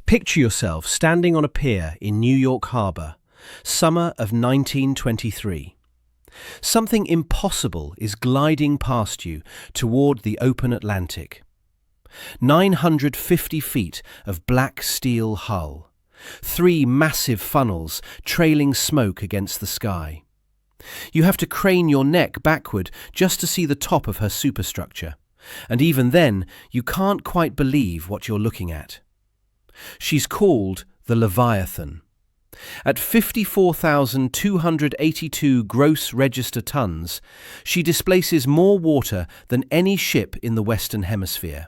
Picture yourself standing on a pier in New York Harbor, summer of 1923. Something impossible is gliding past you toward the open Atlantic. 950 feet of black steel hull, 3 massive funnels trailing smoke against the sky. You have to crane your neck backward just to see the top of her superstructure, and even then you can't quite believe what you're looking at. She's called the Leviathan. At 54,282 gross register tons, she displaces more water than any ship in the Western Hemisphere.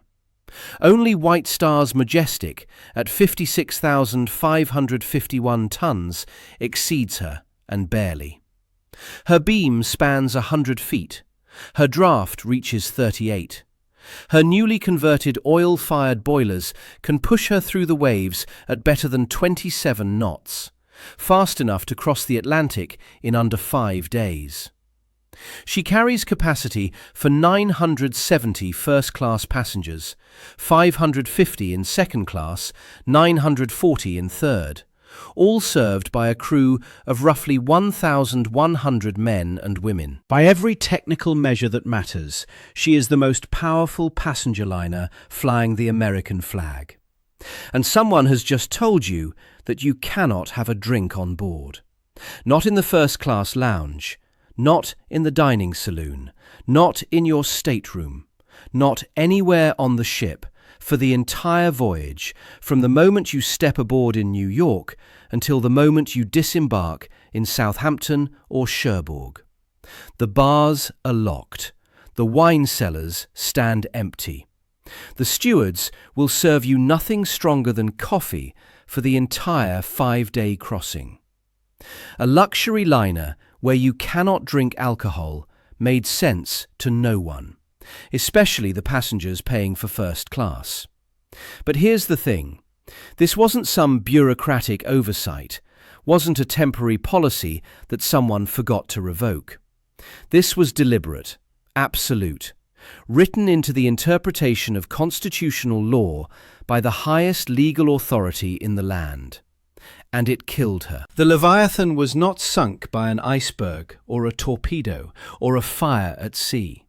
Only White Star's Majestic, at 56,551 tons, exceeds her, and barely. Her beam spans 100 feet. Her draft reaches 38. Her newly converted oil-fired boilers can push her through the waves at better than 27 knots, fast enough to cross the Atlantic in under 5 days. She carries capacity for 970 first-class passengers, 550 in second class, 940 in third, all served by a crew of roughly 1,100 men and women. By every technical measure that matters, she is the most powerful passenger liner flying the American flag. And someone has just told you that you cannot have a drink on board. Not in the first-class lounge, not in the dining saloon, not in your stateroom, not anywhere on the ship, for the entire voyage, from the moment you step aboard in New York until the moment you disembark in Southampton or Cherbourg. The bars are locked. The wine cellars stand empty. The stewards will serve you nothing stronger than coffee for the entire 5-day crossing. A luxury liner where you cannot drink alcohol made sense to no one, especially the passengers paying for first class. But here's the thing. This wasn't some bureaucratic oversight, wasn't a temporary policy that someone forgot to revoke. This was deliberate, absolute, written into the interpretation of constitutional law by the highest legal authority in the land. And it killed her. The Leviathan was not sunk by an iceberg or a torpedo or a fire at sea.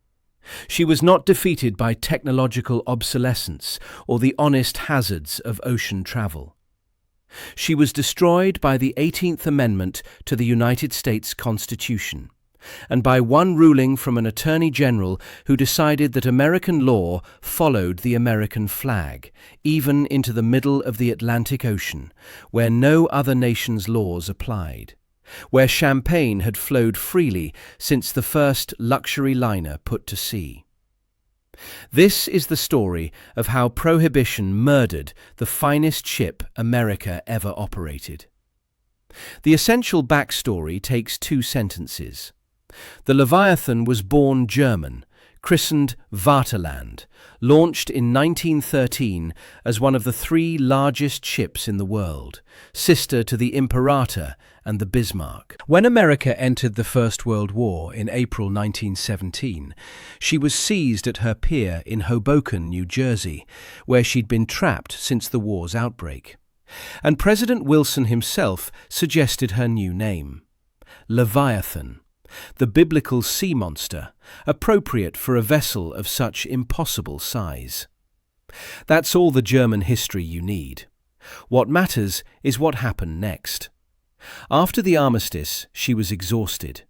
She was not defeated by technological obsolescence or the honest hazards of ocean travel. She was destroyed by the 18th Amendment to the United States Constitution, and by one ruling from an attorney general who decided that American law followed the American flag, even into the middle of the Atlantic Ocean, where no other nation's laws applied, where champagne had flowed freely since the first luxury liner put to sea. This is the story of how Prohibition murdered the finest ship America ever operated. The essential backstory takes 2 sentences. The Leviathan was born German, christened Vaterland, launched in 1913 as one of the 3 largest ships in the world, sister to the Imperator and the Bismarck. When America entered the First World War in April 1917, she was seized at her pier in Hoboken, New Jersey, where she'd been trapped since the war's outbreak. And President Wilson himself suggested her new name, Leviathan, the biblical sea monster, appropriate for a vessel of such impossible size. That's all the German history you need. What matters is what happened next. After the armistice, she was exhausted.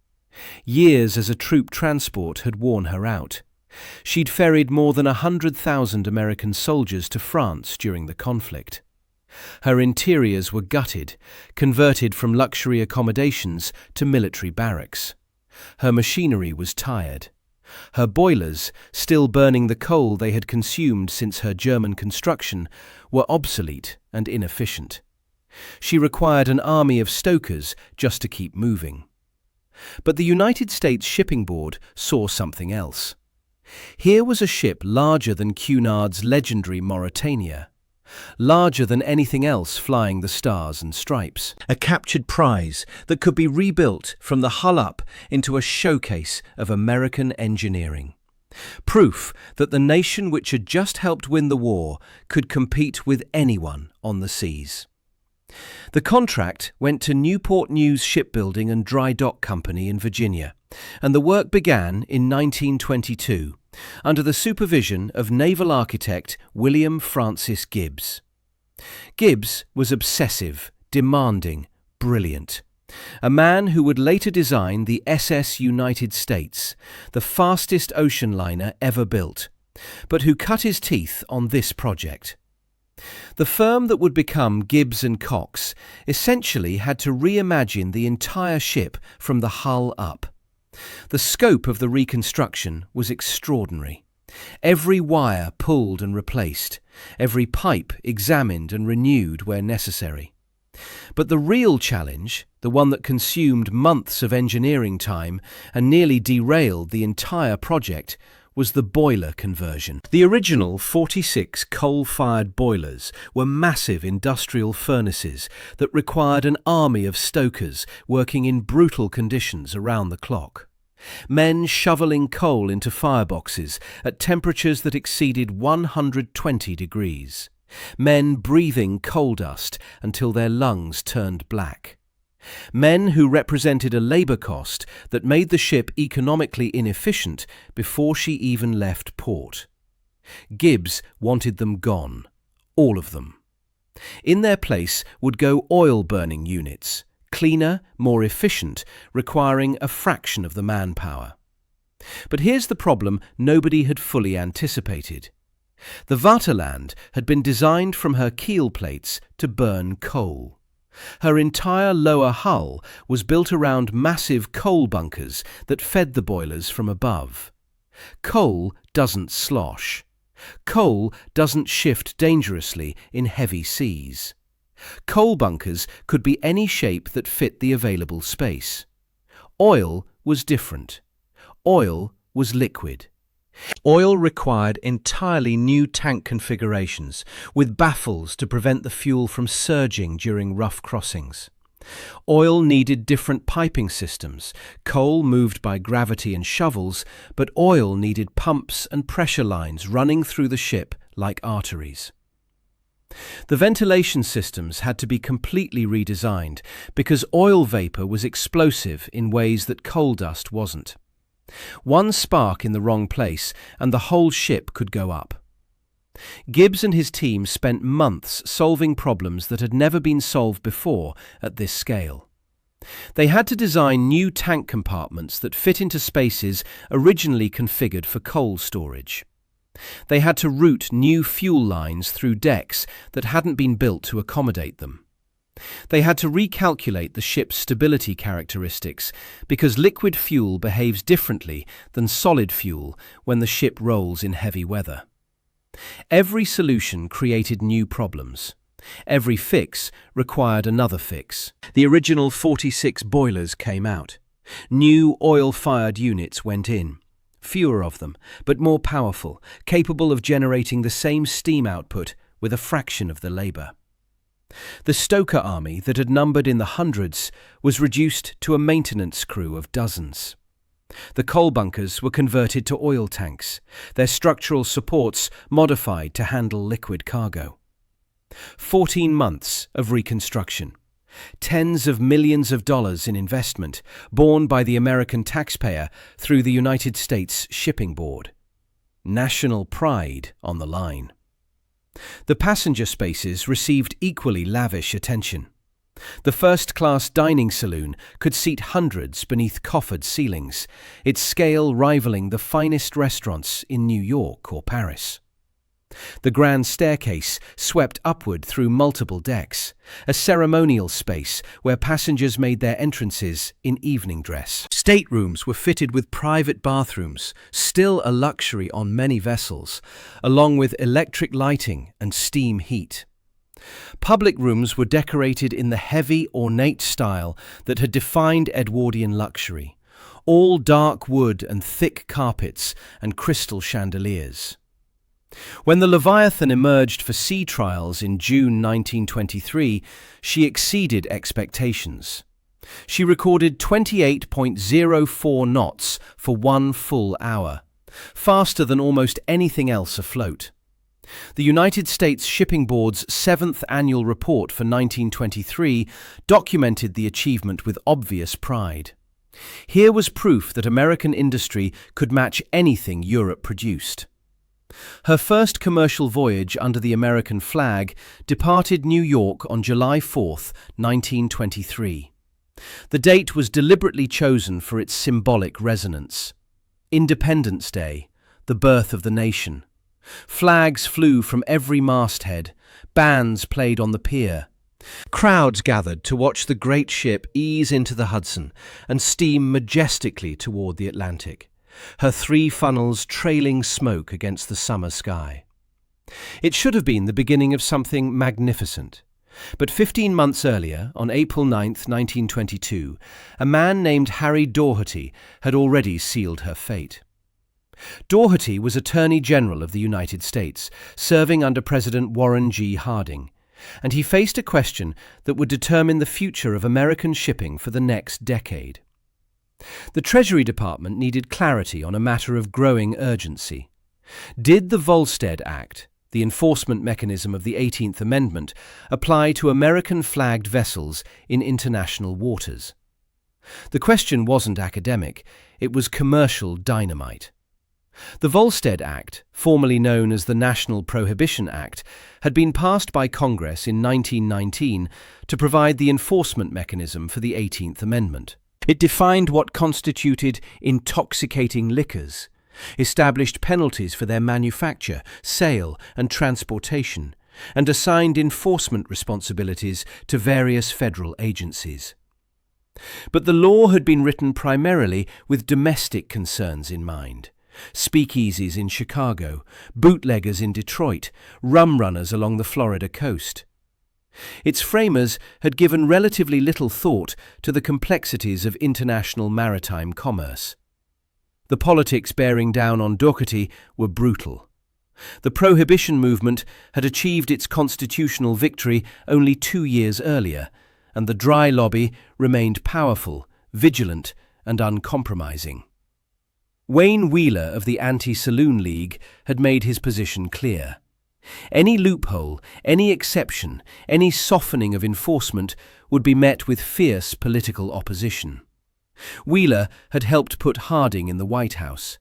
Years as a troop transport had worn her out. She'd ferried more than 100,000 American soldiers to France during the conflict. Her interiors were gutted, converted from luxury accommodations to military barracks. Her machinery was tired. Her boilers, still burning the coal they had consumed since her German construction, were obsolete and inefficient. She required an army of stokers just to keep moving. But the United States Shipping Board saw something else. Here was a ship larger than Cunard's legendary Mauretania, larger than anything else flying the Stars and Stripes, a captured prize that could be rebuilt from the hull up into a showcase of American engineering. Proof that the nation which had just helped win the war could compete with anyone on the seas. The contract went to Newport News Shipbuilding and Dry Dock Company in Virginia, and the work began in 1922 under the supervision of naval architect William Francis Gibbs. Gibbs was obsessive, demanding, brilliant. A man who would later design the SS United States, the fastest ocean liner ever built, but who cut his teeth on this project. The firm that would become Gibbs & Cox essentially had to reimagine the entire ship from the hull up. The scope of the reconstruction was extraordinary. Every wire pulled and replaced, every pipe examined and renewed where necessary. But the real challenge, the one that consumed months of engineering time and nearly derailed the entire project, was the boiler conversion. The original 46 coal-fired boilers were massive industrial furnaces that required an army of stokers working in brutal conditions around the clock. Men shoveling coal into fireboxes at temperatures that exceeded 120 degrees. Men breathing coal dust until their lungs turned black. Men who represented a labour cost that made the ship economically inefficient before she even left port. Gibbs wanted them gone, all of them. In their place would go oil-burning units, cleaner, more efficient, requiring a fraction of the manpower. But here's the problem nobody had fully anticipated. The Vaterland had been designed from her keel plates to burn coal. Her entire lower hull was built around massive coal bunkers that fed the boilers from above. Coal doesn't slosh. Coal doesn't shift dangerously in heavy seas. Coal bunkers could be any shape that fit the available space. Oil was different. Oil was liquid. Oil required entirely new tank configurations, with baffles to prevent the fuel from surging during rough crossings. Oil needed different piping systems. Coal moved by gravity and shovels, but oil needed pumps and pressure lines running through the ship like arteries. The ventilation systems had to be completely redesigned because oil vapor was explosive in ways that coal dust wasn't. One spark in the wrong place and the whole ship could go up. Gibbs and his team spent months solving problems that had never been solved before at this scale. They had to design new tank compartments that fit into spaces originally configured for coal storage. They had to route new fuel lines through decks that hadn't been built to accommodate them. They had to recalculate the ship's stability characteristics because liquid fuel behaves differently than solid fuel when the ship rolls in heavy weather. Every solution created new problems. Every fix required another fix. The original 46 boilers came out. New oil-fired units went in. Fewer of them, but more powerful, capable of generating the same steam output with a fraction of the labour. The stoker army that had numbered in the hundreds was reduced to a maintenance crew of dozens. The coal bunkers were converted to oil tanks, their structural supports modified to handle liquid cargo. 14 months of reconstruction. Tens of millions of dollars in investment borne by the American taxpayer through the United States Shipping Board. National pride on the line. The passenger spaces received equally lavish attention. The first-class dining saloon could seat hundreds beneath coffered ceilings, its scale rivaling the finest restaurants in New York or Paris. The grand staircase swept upward through multiple decks, a ceremonial space where passengers made their entrances in evening dress. Staterooms were fitted with private bathrooms, still a luxury on many vessels, along with electric lighting and steam heat. Public rooms were decorated in the heavy, ornate style that had defined Edwardian luxury, all dark wood and thick carpets and crystal chandeliers. When the Leviathan emerged for sea trials in June 1923, she exceeded expectations. She recorded 28.04 knots for 1 full hour, faster than almost anything else afloat. The United States Shipping Board's 7th annual report for 1923 documented the achievement with obvious pride. Here was proof that American industry could match anything Europe produced. Her first commercial voyage under the American flag departed New York on July 4, 1923. The date was deliberately chosen for its symbolic resonance. Independence Day, the birth of the nation. Flags flew from every masthead, bands played on the pier. Crowds gathered to watch the great ship ease into the Hudson and steam majestically toward the Atlantic, her 3 funnels trailing smoke against the summer sky. It should have been the beginning of something magnificent. But 15 months earlier, on April 9, 1922, a man named Harry Daugherty had already sealed her fate. Daugherty was Attorney General of the United States, serving under President Warren G. Harding, and he faced a question that would determine the future of American shipping for the next decade. The Treasury Department needed clarity on a matter of growing urgency. Did the Volstead Act, the enforcement mechanism of the 18th Amendment, apply to American-flagged vessels in international waters? The question wasn't academic, it was commercial dynamite. The Volstead Act, formerly known as the National Prohibition Act, had been passed by Congress in 1919 to provide the enforcement mechanism for the 18th Amendment. It defined what constituted intoxicating liquors, established penalties for their manufacture, sale, and transportation, and assigned enforcement responsibilities to various federal agencies. But the law had been written primarily with domestic concerns in mind. Speakeasies in Chicago, bootleggers in Detroit, rum runners along the Florida coast. Its framers had given relatively little thought to the complexities of international maritime commerce. The politics bearing down on Daugherty were brutal. The Prohibition movement had achieved its constitutional victory only 2 years earlier, and the dry lobby remained powerful, vigilant, and uncompromising. Wayne Wheeler of the Anti-Saloon League had made his position clear. Any loophole, any exception, any softening of enforcement would be met with fierce political opposition. Wheeler had helped put Harding in the White House.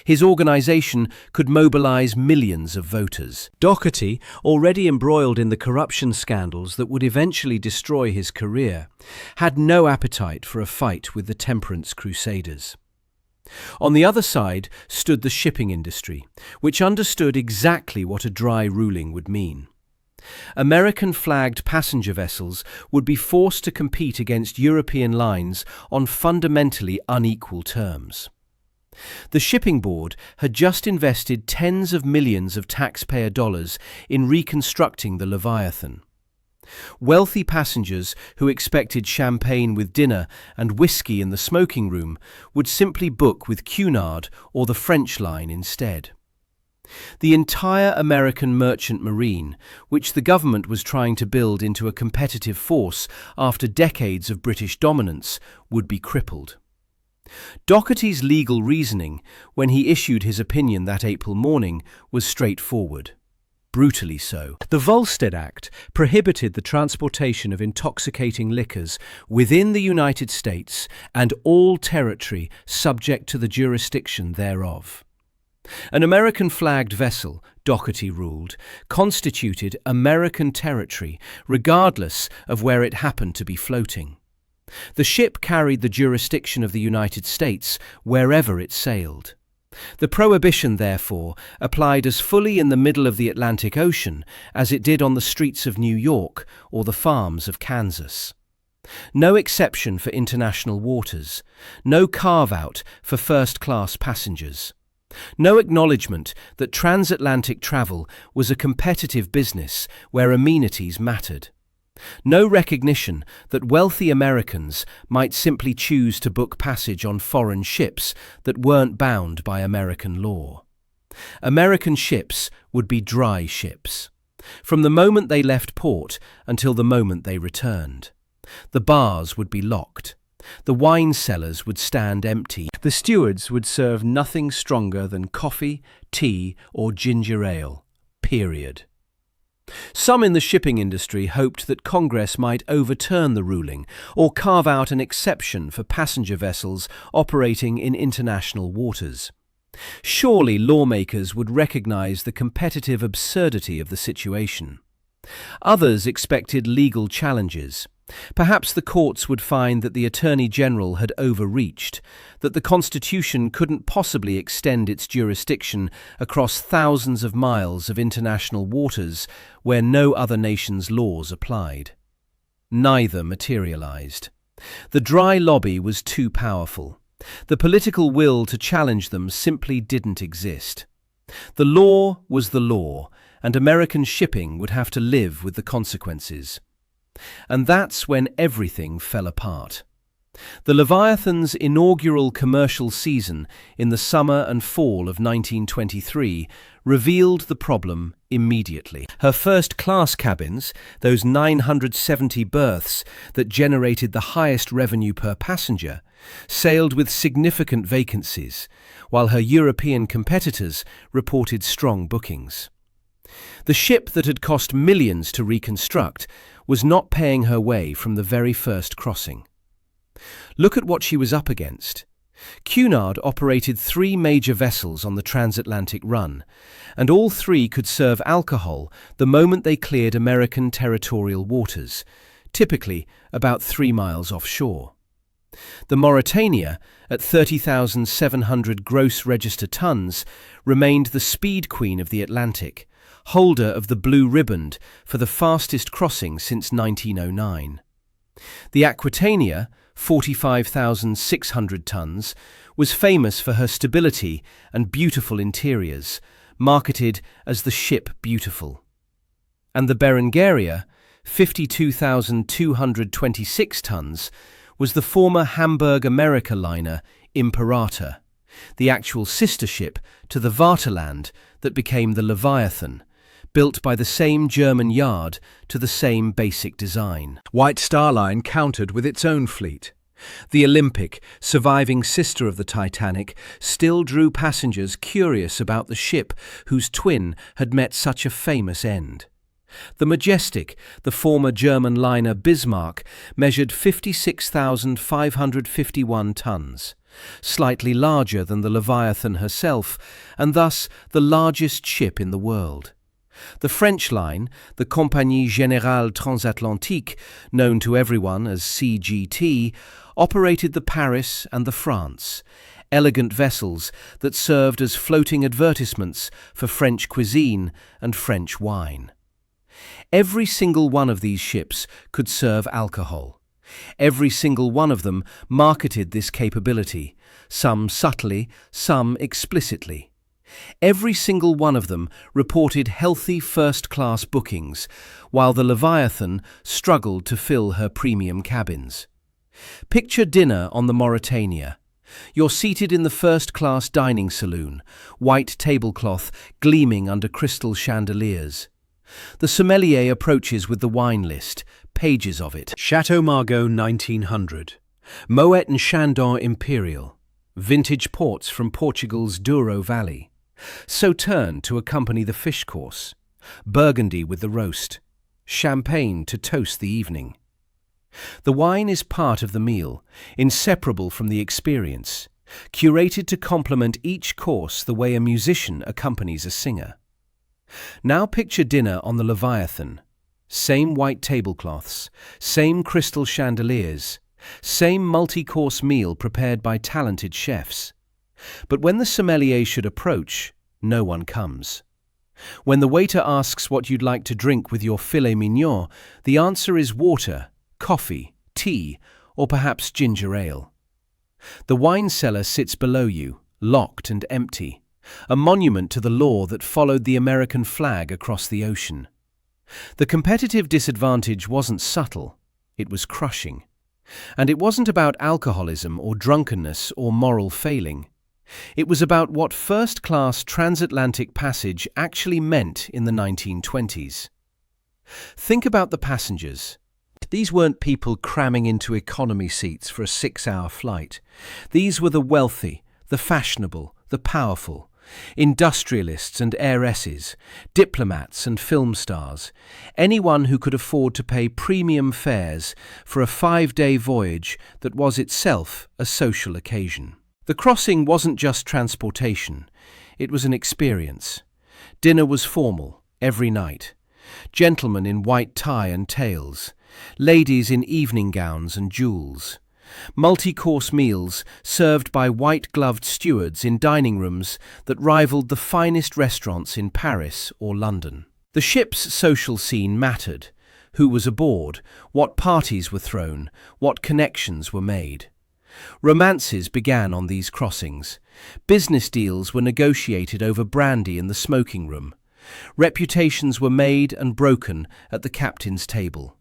His organization could mobilize millions of voters. Daugherty, already embroiled in the corruption scandals that would eventually destroy his career, had no appetite for a fight with the temperance crusaders. On the other side stood the shipping industry, which understood exactly what a dry ruling would mean. American-flagged passenger vessels would be forced to compete against European lines on fundamentally unequal terms. The Shipping Board had just invested tens of millions of taxpayer dollars in reconstructing the Leviathan. Wealthy passengers who expected champagne with dinner and whiskey in the smoking room would simply book with Cunard or the French line instead. The entire American merchant marine, which the government was trying to build into a competitive force after decades of British dominance, would be crippled. Daugherty's legal reasoning, when he issued his opinion that April morning, was straightforward. Brutally so. The Volstead Act prohibited the transportation of intoxicating liquors within the United States and all territory subject to the jurisdiction thereof. An American-flagged vessel, Daugherty ruled, constituted American territory regardless of where it happened to be floating. The ship carried the jurisdiction of the United States wherever it sailed. The prohibition, therefore, applied as fully in the middle of the Atlantic Ocean as it did on the streets of New York or the farms of Kansas. No exception for international waters, no carve-out for first-class passengers. No acknowledgement that transatlantic travel was a competitive business where amenities mattered. No recognition that wealthy Americans might simply choose to book passage on foreign ships that weren't bound by American law. American ships would be dry ships, from the moment they left port until the moment they returned. The bars would be locked. The wine cellars would stand empty. The stewards would serve nothing stronger than coffee, tea, or ginger ale. Period. Some in the shipping industry hoped that Congress might overturn the ruling or carve out an exception for passenger vessels operating in international waters. Surely lawmakers would recognize the competitive absurdity of the situation. Others expected legal challenges. Perhaps the courts would find that the Attorney General had overreached, that the Constitution couldn't possibly extend its jurisdiction across thousands of miles of international waters where no other nation's laws applied. Neither materialized. The dry lobby was too powerful. The political will to challenge them simply didn't exist. The law was the law, and American shipping would have to live with the consequences. And that's when everything fell apart. The Leviathan's inaugural commercial season in the summer and fall of 1923 revealed the problem immediately. Her first-class cabins, those 970 berths that generated the highest revenue per passenger, sailed with significant vacancies, while her European competitors reported strong bookings. The ship that had cost millions to reconstruct was not paying her way from the very first crossing. Look at what she was up against. Cunard operated 3 major vessels on the transatlantic run, and all 3 could serve alcohol the moment they cleared American territorial waters, typically about 3 miles offshore. The Mauretania, at 30,700 gross register tons, remained the speed queen of the Atlantic, holder of the blue riband for the fastest crossing since 1909. The Aquitania, 45,600 tons, was famous for her stability and beautiful interiors, marketed as the ship beautiful. And the Berengaria, 52,226 tons, was the former Hamburg America liner Imperator, the actual sister ship to the Vaterland that became the Leviathan, built by the same German yard to the same basic design. White Star Line countered with its own fleet. The Olympic, surviving sister of the Titanic, still drew passengers curious about the ship whose twin had met such a famous end. The Majestic, the former German liner Bismarck, measured 56,551 tons, slightly larger than the Leviathan herself, and thus the largest ship in the world. The French line, the Compagnie Générale Transatlantique, known to everyone as CGT, operated the Paris and the France, elegant vessels that served as floating advertisements for French cuisine and French wine. Every single one of these ships could serve alcohol. Every single one of them marketed this capability, some subtly, some explicitly. Every single one of them reported healthy first-class bookings, while the Leviathan struggled to fill her premium cabins. Picture dinner on the Mauretania. You're seated in the first-class dining saloon, white tablecloth gleaming under crystal chandeliers. The sommelier approaches with the wine list, pages of it. Chateau Margaux 1900, Moet and Chandon Imperial, vintage ports from Portugal's Douro Valley, Sauterne to accompany the fish course, Burgundy with the roast, champagne to toast the evening. The wine is part of the meal, inseparable from the experience, curated to complement each course the way a musician accompanies a singer. Now picture dinner on the Leviathan. Same white tablecloths, same crystal chandeliers, same multi-course meal prepared by talented chefs. But when the sommelier should approach, no one comes. When the waiter asks what you'd like to drink with your filet mignon, the answer is water, coffee, tea, or perhaps ginger ale. The wine cellar sits below you, locked and empty, a monument to the law that followed the American flag across the ocean. The competitive disadvantage wasn't subtle, it was crushing. And it wasn't about alcoholism or drunkenness or moral failing. It was about what first-class transatlantic passage actually meant in the 1920s. Think about the passengers. These weren't people cramming into economy seats for a 6-hour flight. These were the wealthy, the fashionable, the powerful, industrialists and heiresses, diplomats and film stars, anyone who could afford to pay premium fares for a 5-day voyage that was itself a social occasion. The crossing wasn't just transportation, it was an experience. Dinner was formal, every night. Gentlemen in white tie and tails, ladies in evening gowns and jewels. Multi-course meals served by white-gloved stewards in dining rooms that rivaled the finest restaurants in Paris or London. The ship's social scene mattered. Who was aboard, what parties were thrown, what connections were made. Romances began on these crossings. Business deals were negotiated over brandy in the smoking room. Reputations were made and broken at the captain's table.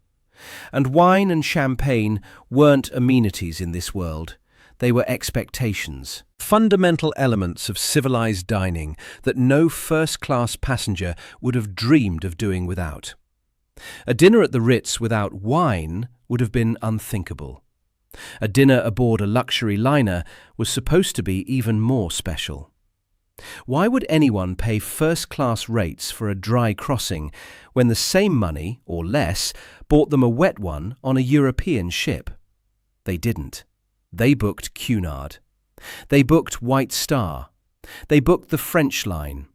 And wine and champagne weren't amenities in this world. They were expectations. Fundamental elements of civilized dining that no first-class passenger would have dreamed of doing without. A dinner at the Ritz without wine would have been unthinkable. A dinner aboard a luxury liner was supposed to be even more special. Why would anyone pay first-class rates for a dry crossing when the same money, or less, bought them a wet one on a European ship? They didn't. They booked Cunard. They booked White Star. They booked the French line.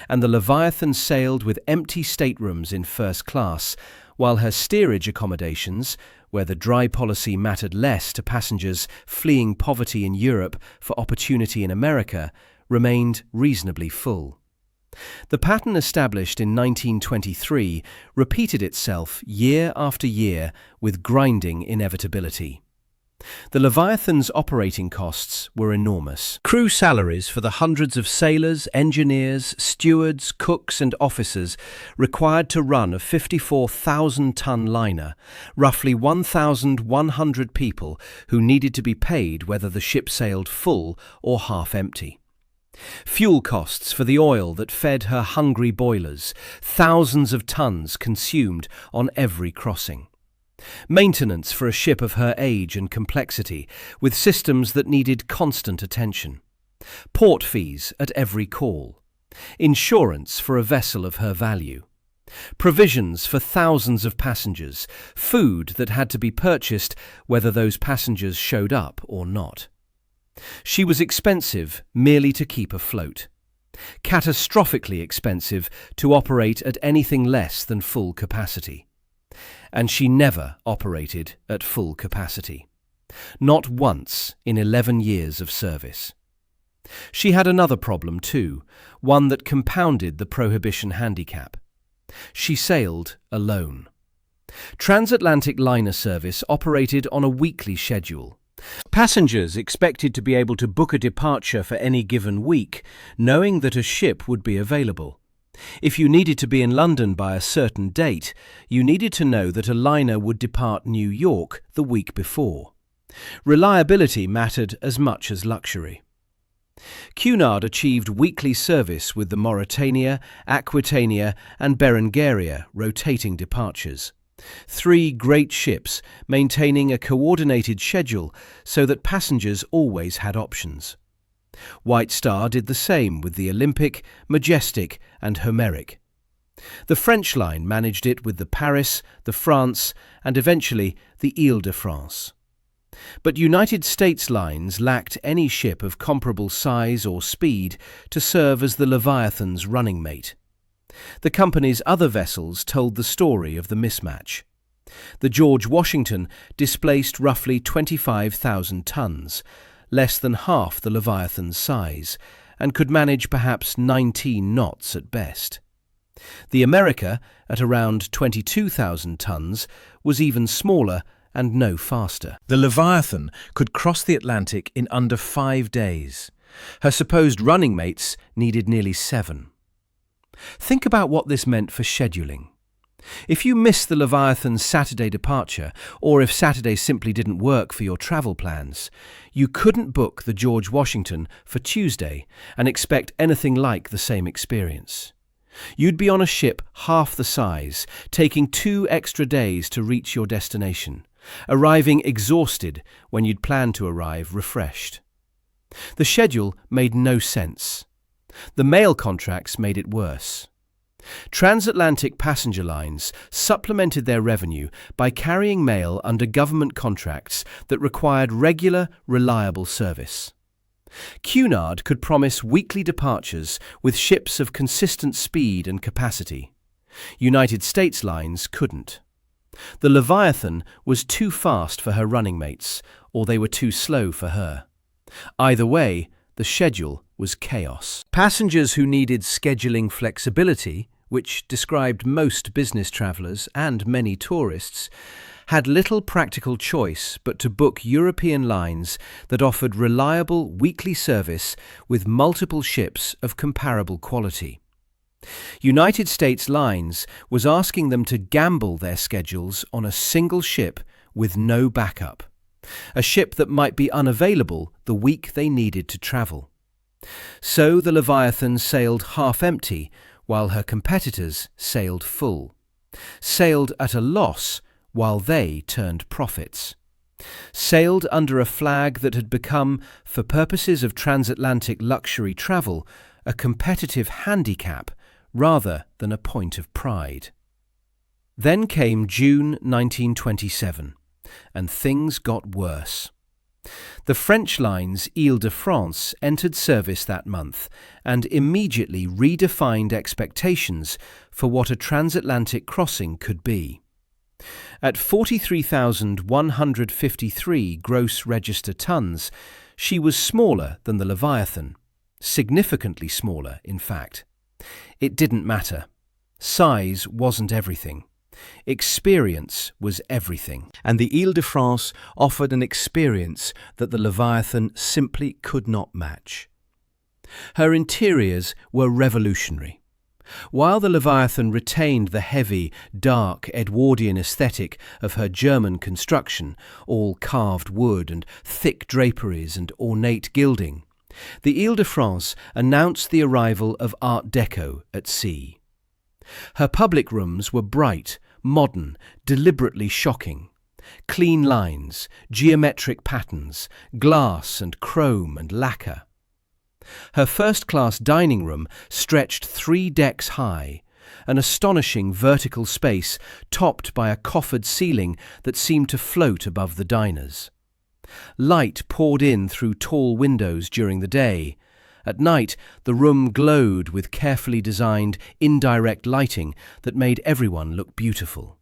And the Leviathan sailed with empty staterooms in first class, while her steerage accommodations, where the dry policy mattered less to passengers fleeing poverty in Europe for opportunity in America, remained reasonably full. The pattern established in 1923 repeated itself year after year with grinding inevitability. The Leviathan's operating costs were enormous. Crew salaries for the hundreds of sailors, engineers, stewards, cooks and officers required to run a 54,000-ton liner, roughly 1,100 people who needed to be paid whether the ship sailed full or half empty. Fuel costs for the oil that fed her hungry boilers, thousands of tons consumed on every crossing. Maintenance for a ship of her age and complexity, with systems that needed constant attention. Port fees at every call. Insurance for a vessel of her value. Provisions for thousands of passengers. Food that had to be purchased whether those passengers showed up or not. She was expensive merely to keep afloat. Catastrophically expensive to operate at anything less than full capacity. And she never operated at full capacity. Not once in 11 years of service. She had another problem too, one that compounded the prohibition handicap. She sailed alone. Transatlantic liner service operated on a weekly schedule. Passengers expected to be able to book a departure for any given week, knowing that a ship would be available. If you needed to be in London by a certain date, you needed to know that a liner would depart New York the week before. Reliability mattered as much as luxury. Cunard achieved weekly service with the Mauretania, Aquitania and Berengaria rotating departures. 3 great ships maintaining a coordinated schedule so that passengers always had options. White Star did the same with the Olympic, Majestic and Homeric. The French line managed it with the Paris, the France and eventually the Ile-de-France. But United States lines lacked any ship of comparable size or speed to serve as the Leviathan's running mate. The company's other vessels told the story of the mismatch. The George Washington displaced roughly 25,000 tons, less than half the Leviathan's size, and could manage perhaps 19 knots at best. The America, at around 22,000 tons, was even smaller and no faster. The Leviathan could cross the Atlantic in under 5 days. Her supposed running mates needed nearly 7. Think about what this meant for scheduling. If you missed the Leviathan's Saturday departure, or if Saturday simply didn't work for your travel plans, you couldn't book the George Washington for Tuesday and expect anything like the same experience. You'd be on a ship half the size, taking 2 extra days to reach your destination, arriving exhausted when you'd planned to arrive refreshed. The schedule made no sense. The mail contracts made it worse. Transatlantic passenger lines supplemented their revenue by carrying mail under government contracts that required regular, reliable service. Cunard could promise weekly departures with ships of consistent speed and capacity. United States lines couldn't. The Leviathan was too fast for her running mates, or they were too slow for her. Either way, the schedule was chaos. Passengers who needed scheduling flexibility, which described most business travellers and many tourists, had little practical choice but to book European lines that offered reliable weekly service with multiple ships of comparable quality. United States Lines was asking them to gamble their schedules on a single ship with no backup, a ship that might be unavailable the week they needed to travel. So the Leviathan sailed half empty while her competitors sailed full, sailed at a loss while they turned profits, sailed under a flag that had become, for purposes of transatlantic luxury travel, a competitive handicap rather than a point of pride. Then came June 1927, and things got worse. The French line's Île-de-France entered service that month and immediately redefined expectations for what a transatlantic crossing could be. At 43,153 gross register tons, she was smaller than the Leviathan, significantly smaller, in fact. It didn't matter. Size wasn't everything. Experience was everything. And the Île-de-France offered an experience that the Leviathan simply could not match. Her interiors were revolutionary. While the Leviathan retained the heavy, dark Edwardian aesthetic of her German construction, all carved wood and thick draperies and ornate gilding, the Île-de-France announced the arrival of Art Deco at sea. Her public rooms were bright, modern, deliberately shocking. Clean lines, geometric patterns, glass and chrome and lacquer. Her first-class dining room stretched 3 decks high, an astonishing vertical space topped by a coffered ceiling that seemed to float above the diners. Light poured in through tall windows during the day. At night, the room glowed with carefully designed, indirect lighting that made everyone look beautiful.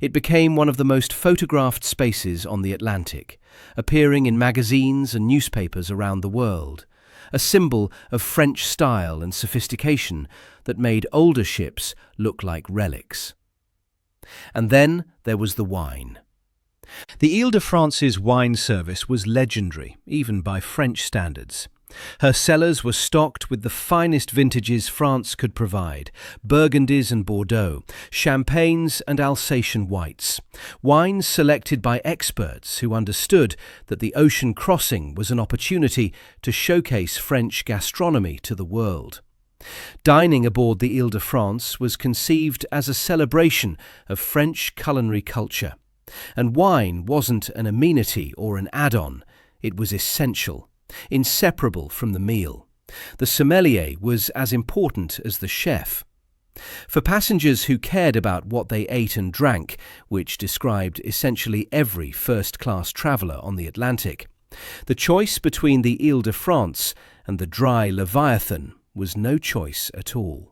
It became one of the most photographed spaces on the Atlantic, appearing in magazines and newspapers around the world, a symbol of French style and sophistication that made older ships look like relics. And then there was the wine. The Île-de-France's wine service was legendary, even by French standards. Her cellars were stocked with the finest vintages France could provide, Burgundies and Bordeaux, Champagnes and Alsatian whites, wines selected by experts who understood that the ocean crossing was an opportunity to showcase French gastronomy to the world. Dining aboard the Île-de-France was conceived as a celebration of French culinary culture, and wine wasn't an amenity or an add-on, it was essential, inseparable from the meal. The sommelier was as important as the chef. For passengers who cared about what they ate and drank, which described essentially every first-class traveller on the Atlantic, the choice between the Île-de-France and the dry Leviathan was no choice at all.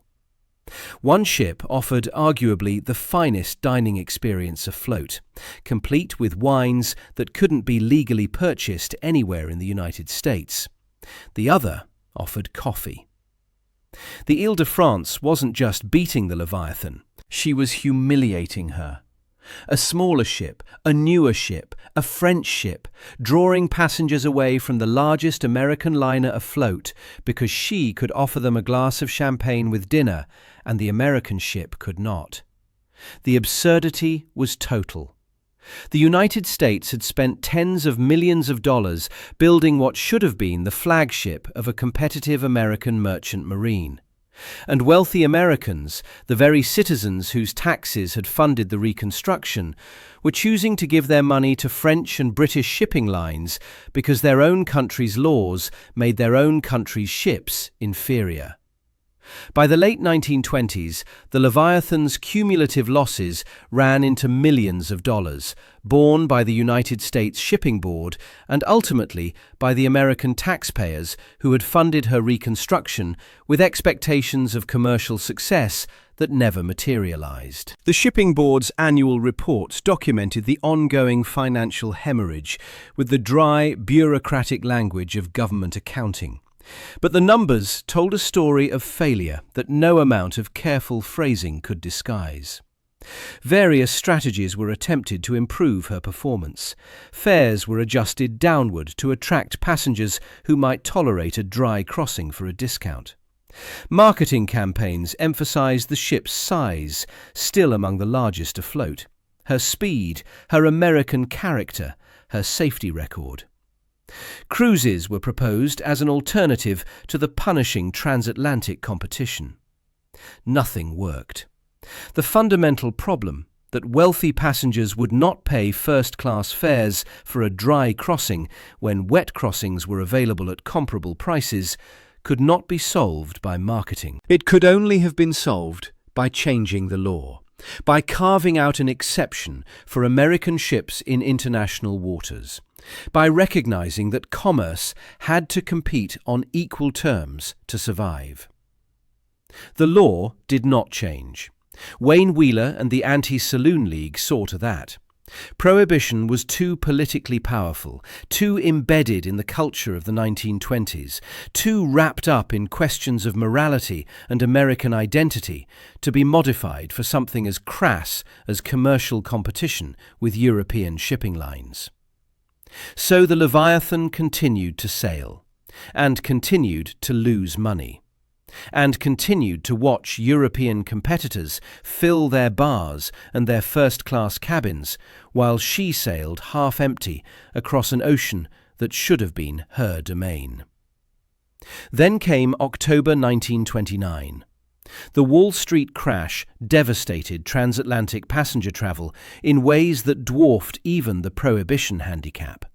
One ship offered arguably the finest dining experience afloat, complete with wines that couldn't be legally purchased anywhere in the United States. The other offered coffee. The Île-de-France wasn't just beating the Leviathan, she was humiliating her. A smaller ship, a newer ship, a French ship, drawing passengers away from the largest American liner afloat because she could offer them a glass of champagne with dinner and the American ship could not. The absurdity was total. The United States had spent tens of millions of dollars building what should have been the flagship of a competitive American merchant marine. And wealthy Americans, the very citizens whose taxes had funded the reconstruction, were choosing to give their money to French and British shipping lines because their own country's laws made their own country's ships inferior. By the late 1920s, the Leviathan's cumulative losses ran into millions of dollars, borne by the United States Shipping Board and ultimately by the American taxpayers who had funded her reconstruction with expectations of commercial success that never materialized. The Shipping Board's annual reports documented the ongoing financial hemorrhage with the dry, bureaucratic language of government accounting. But the numbers told a story of failure that no amount of careful phrasing could disguise. Various strategies were attempted to improve her performance. Fares were adjusted downward to attract passengers who might tolerate a dry crossing for a discount. Marketing campaigns emphasized the ship's size, still among the largest afloat, her speed, her American character, her safety record. Cruises were proposed as an alternative to the punishing transatlantic competition. Nothing worked. The fundamental problem, that wealthy passengers would not pay first-class fares for a dry crossing when wet crossings were available at comparable prices, could not be solved by marketing. It could only have been solved by changing the law, by carving out an exception for American ships in international waters, by recognizing that commerce had to compete on equal terms to survive. The law did not change. Wayne Wheeler and the Anti-Saloon League saw to that. Prohibition was too politically powerful, too embedded in the culture of the 1920s, too wrapped up in questions of morality and American identity to be modified for something as crass as commercial competition with European shipping lines. So the Leviathan continued to sail, and continued to lose money, and continued to watch European competitors fill their bars and their first-class cabins, while she sailed half-empty across an ocean that should have been her domain. Then came October 1929. The Wall Street crash devastated transatlantic passenger travel in ways that dwarfed even the prohibition handicap.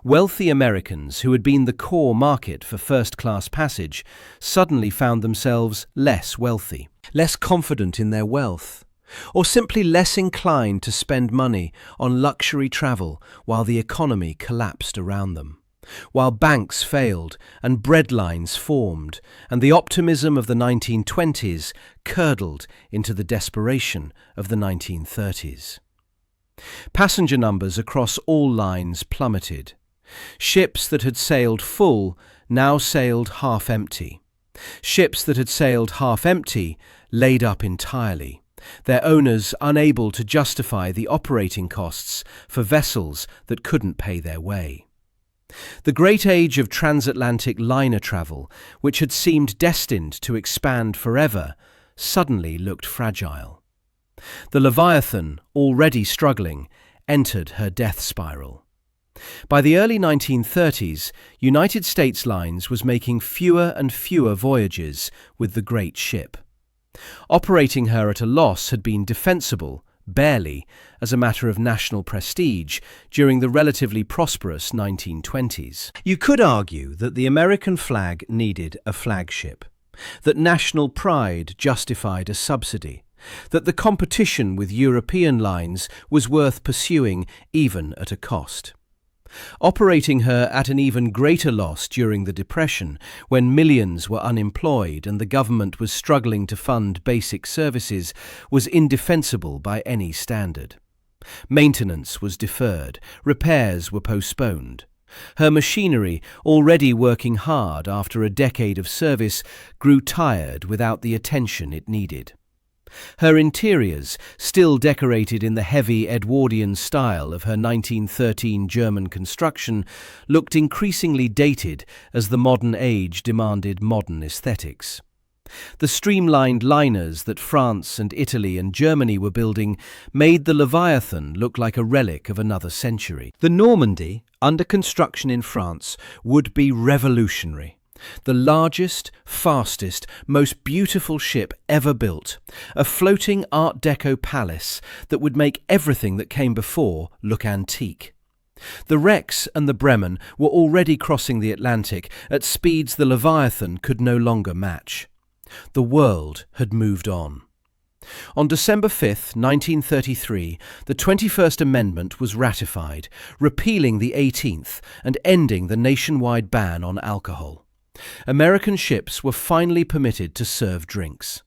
Wealthy Americans who had been the core market for first-class passage suddenly found themselves less wealthy, less confident in their wealth, or simply less inclined to spend money on luxury travel while the economy collapsed around them, while banks failed and breadlines formed, and the optimism of the 1920s curdled into the desperation of the 1930s. Passenger numbers across all lines plummeted. Ships that had sailed full now sailed half-empty. Ships that had sailed half-empty laid up entirely, their owners unable to justify the operating costs for vessels that couldn't pay their way. The great age of transatlantic liner travel, which had seemed destined to expand forever, suddenly looked fragile. The Leviathan, already struggling, entered her death spiral. By the early 1930s, United States Lines was making fewer and fewer voyages with the great ship. Operating her at a loss had been defensible, barely, as a matter of national prestige during the relatively prosperous 1920s. You could argue that the American flag needed a flagship, that national pride justified a subsidy, that the competition with European lines was worth pursuing even at a cost. Operating her at an even greater loss during the Depression, when millions were unemployed and the government was struggling to fund basic services, was indefensible by any standard. Maintenance was deferred, repairs were postponed. Her machinery, already working hard after a decade of service, grew tired without the attention it needed. Her interiors, still decorated in the heavy Edwardian style of her 1913 German construction, looked increasingly dated as the modern age demanded modern aesthetics. The streamlined liners that France and Italy and Germany were building made the Leviathan look like a relic of another century. The Normandy, under construction in France, would be revolutionary. The largest, fastest, most beautiful ship ever built, a floating Art Deco palace that would make everything that came before look antique. The Rex and the Bremen were already crossing the Atlantic at speeds the Leviathan could no longer match. The world had moved on. On December 5, 1933, the 21st Amendment was ratified, repealing the 18th and ending the nationwide ban on alcohol. American ships were finally permitted to serve drinks.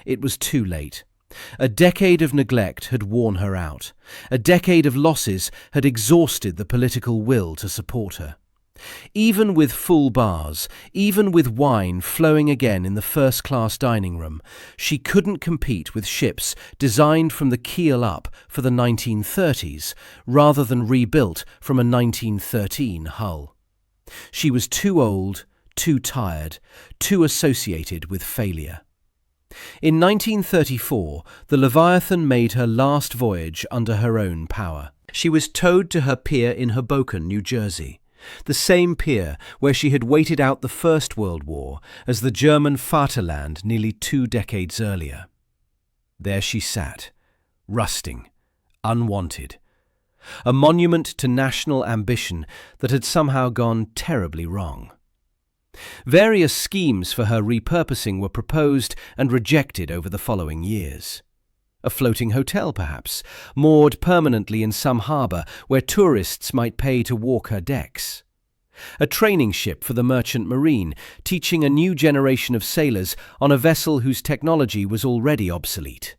It was too late. A decade of neglect had worn her out. A decade of losses had exhausted the political will to support her. Even with full bars, even with wine flowing again in the first-class dining room, she couldn't compete with ships designed from the keel up for the 1930s, rather than rebuilt from a 1913 hull. She was too old, too tired, too associated with failure. In 1934, the Leviathan made her last voyage under her own power. She was towed to her pier in Hoboken, New Jersey, the same pier where she had waited out the First World War as the German Vaterland nearly 2 decades earlier. There she sat, rusting, unwanted, a monument to national ambition that had somehow gone terribly wrong. Various schemes for her repurposing were proposed and rejected over the following years. A floating hotel, perhaps, moored permanently in some harbour where tourists might pay to walk her decks. A training ship for the merchant marine, teaching a new generation of sailors on a vessel whose technology was already obsolete.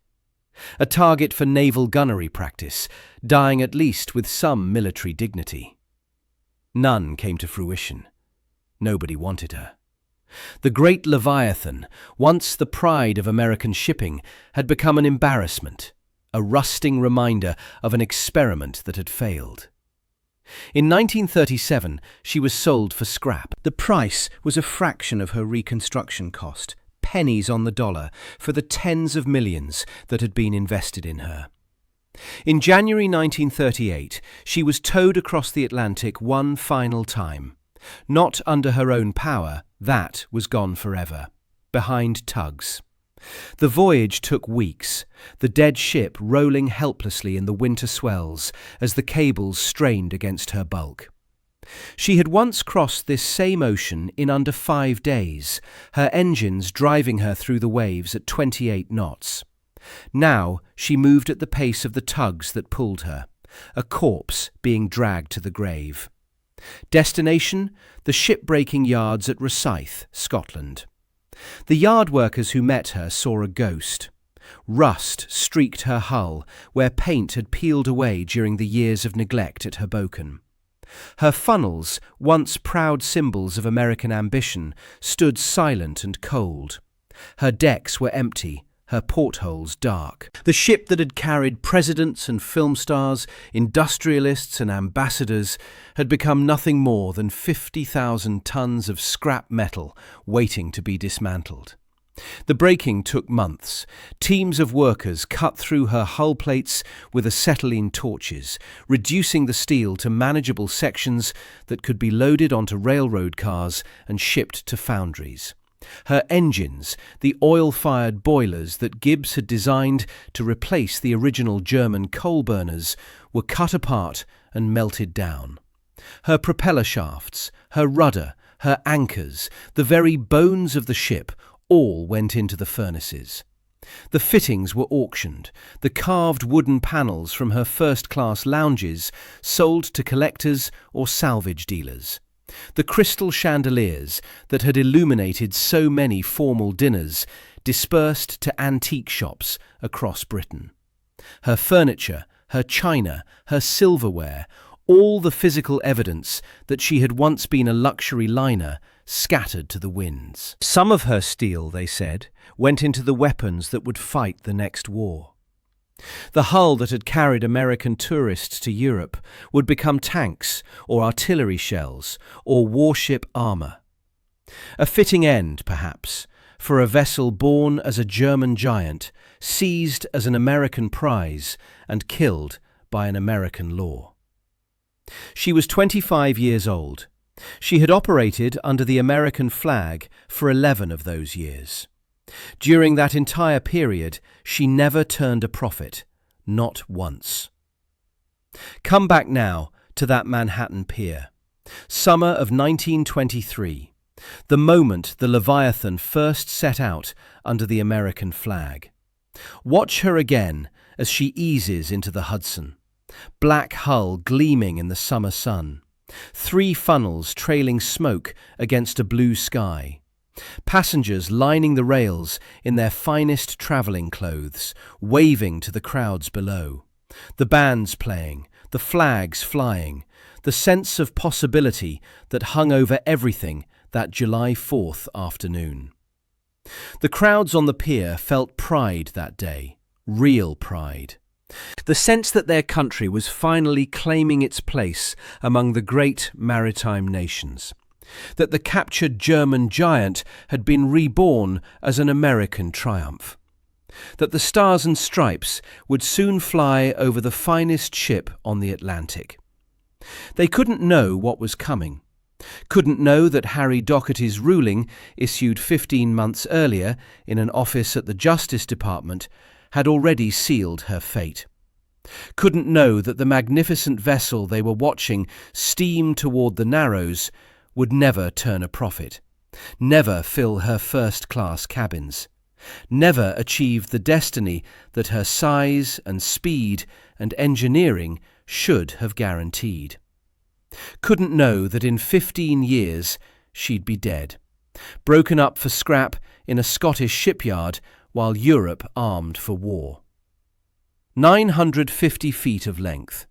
A target for naval gunnery practice, dying at least with some military dignity. None came to fruition. Nobody wanted her. The great Leviathan, once the pride of American shipping, had become an embarrassment, a rusting reminder of an experiment that had failed. In 1937, she was sold for scrap. The price was a fraction of her reconstruction cost, pennies on the dollar for the tens of millions that had been invested in her. In January 1938, she was towed across the Atlantic one final time. Not under her own power, that was gone forever, behind tugs. The voyage took weeks, the dead ship rolling helplessly in the winter swells as the cables strained against her bulk. She had once crossed this same ocean in under 5 days, her engines driving her through the waves at 28 knots. Now she moved at the pace of the tugs that pulled her, a corpse being dragged to the grave. Destination: the shipbreaking yards at Rosyth, Scotland. The yard workers who met her saw a ghost. Rust streaked her hull, where paint had peeled away during the years of neglect at Hoboken. Her funnels, once proud symbols of American ambition, stood silent and cold. Her decks were empty, her portholes dark. The ship that had carried presidents and film stars, industrialists and ambassadors, had become nothing more than 50,000 tons of scrap metal waiting to be dismantled. The breaking took months. Teams of workers cut through her hull plates with acetylene torches, reducing the steel to manageable sections that could be loaded onto railroad cars and shipped to foundries. Her engines, the oil-fired boilers that Gibbs had designed to replace the original German coal burners, were cut apart and melted down. Her propeller shafts, her rudder, her anchors, the very bones of the ship, all went into the furnaces. The fittings were auctioned, the carved wooden panels from her first-class lounges sold to collectors or salvage dealers. The crystal chandeliers that had illuminated so many formal dinners dispersed to antique shops across Britain. Her furniture, her china, her silverware, all the physical evidence that she had once been a luxury liner, scattered to the winds. Some of her steel, they said, went into the weapons that would fight the next war. The hull that had carried American tourists to Europe would become tanks or artillery shells or warship armour. A fitting end, perhaps, for a vessel born as a German giant, seized as an American prize and killed by an American law. She was 25 years old, She had operated under the American flag for 11 of those years. During that entire period, she never turned a profit, not once. Come back now to that Manhattan pier. Summer of 1923, the moment the Leviathan first set out under the American flag. Watch her again as she eases into the Hudson. Black hull gleaming in the summer sun. 3 funnels trailing smoke against a blue sky. Passengers lining the rails in their finest travelling clothes, waving to the crowds below. The bands playing, the flags flying, the sense of possibility that hung over everything that July 4th afternoon. The crowds on the pier felt pride that day, real pride. The sense that their country was finally claiming its place among the great maritime nations. That the captured German giant had been reborn as an American triumph. That the Stars and Stripes would soon fly over the finest ship on the Atlantic. They couldn't know what was coming. Couldn't know that Harry Doherty's ruling, issued 15 months earlier in an office at the Justice Department, had already sealed her fate. Couldn't know that the magnificent vessel they were watching steam toward the Narrows would never turn a profit, never fill her first-class cabins, never achieve the destiny that her size and speed and engineering should have guaranteed. Couldn't know that in 15 years she'd be dead, broken up for scrap in a Scottish shipyard while Europe armed for war. 950 feet of length,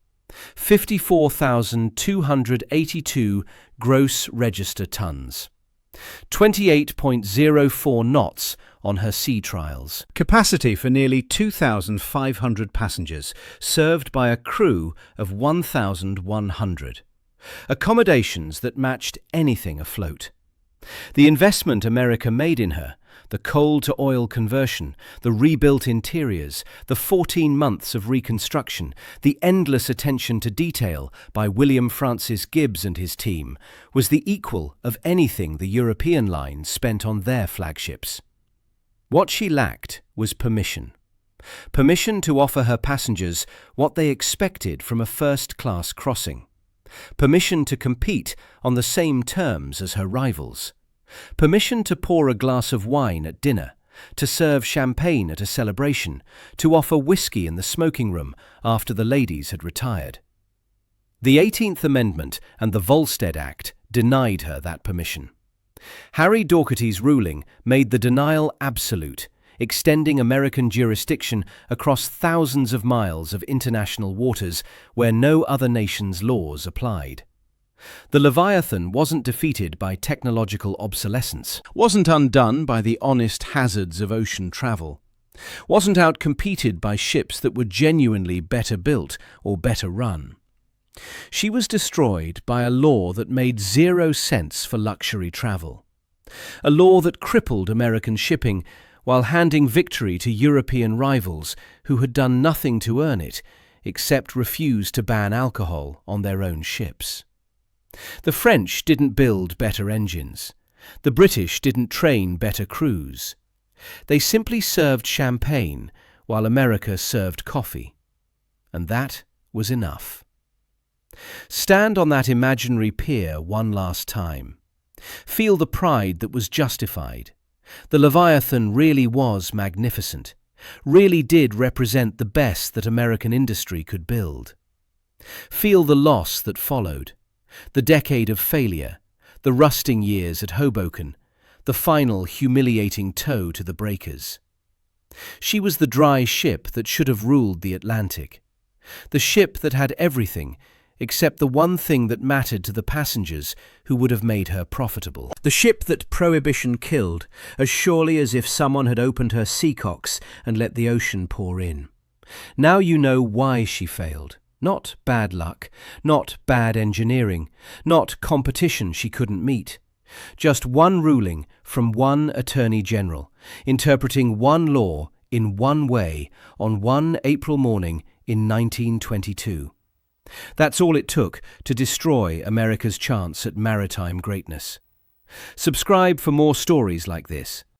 54,282 gross register tons, 28.04 knots on her sea trials. Capacity for nearly 2,500 passengers, served by a crew of 1,100. Accommodations that matched anything afloat. The investment America made in her, the coal-to-oil conversion, the rebuilt interiors, the 14 months of reconstruction, the endless attention to detail by William Francis Gibbs and his team, was the equal of anything the European lines spent on their flagships. What she lacked was permission. Permission to offer her passengers what they expected from a first-class crossing. Permission to compete on the same terms as her rivals. Permission to pour a glass of wine at dinner, to serve champagne at a celebration, to offer whiskey in the smoking room after the ladies had retired. The 18th Amendment and the Volstead Act denied her that permission. Harry Doherty's ruling made the denial absolute, extending American jurisdiction across thousands of miles of international waters where no other nation's laws applied. The Leviathan wasn't defeated by technological obsolescence, wasn't undone by the honest hazards of ocean travel, wasn't outcompeted by ships that were genuinely better built or better run. She was destroyed by a law that made 0 sense for luxury travel, a law that crippled American shipping while handing victory to European rivals who had done nothing to earn it except refuse to ban alcohol on their own ships. The French didn't build better engines. The British didn't train better crews. They simply served champagne while America served coffee. And that was enough. Stand on that imaginary pier one last time. Feel the pride that was justified. The Leviathan really was magnificent, really did represent the best that American industry could build. Feel the loss that followed. The decade of failure, the rusting years at Hoboken, the final humiliating tow to the breakers. She was the dry ship that should have ruled the Atlantic, the ship that had everything except the one thing that mattered to the passengers who would have made her profitable. The ship that Prohibition killed, as surely as if someone had opened her seacocks and let the ocean pour in. Now you know why she failed. Not bad luck, not bad engineering, not competition she couldn't meet. Just one ruling from one Attorney General, interpreting one law in one way on one April morning in 1922. That's all it took to destroy America's chance at maritime greatness. Subscribe for more stories like this.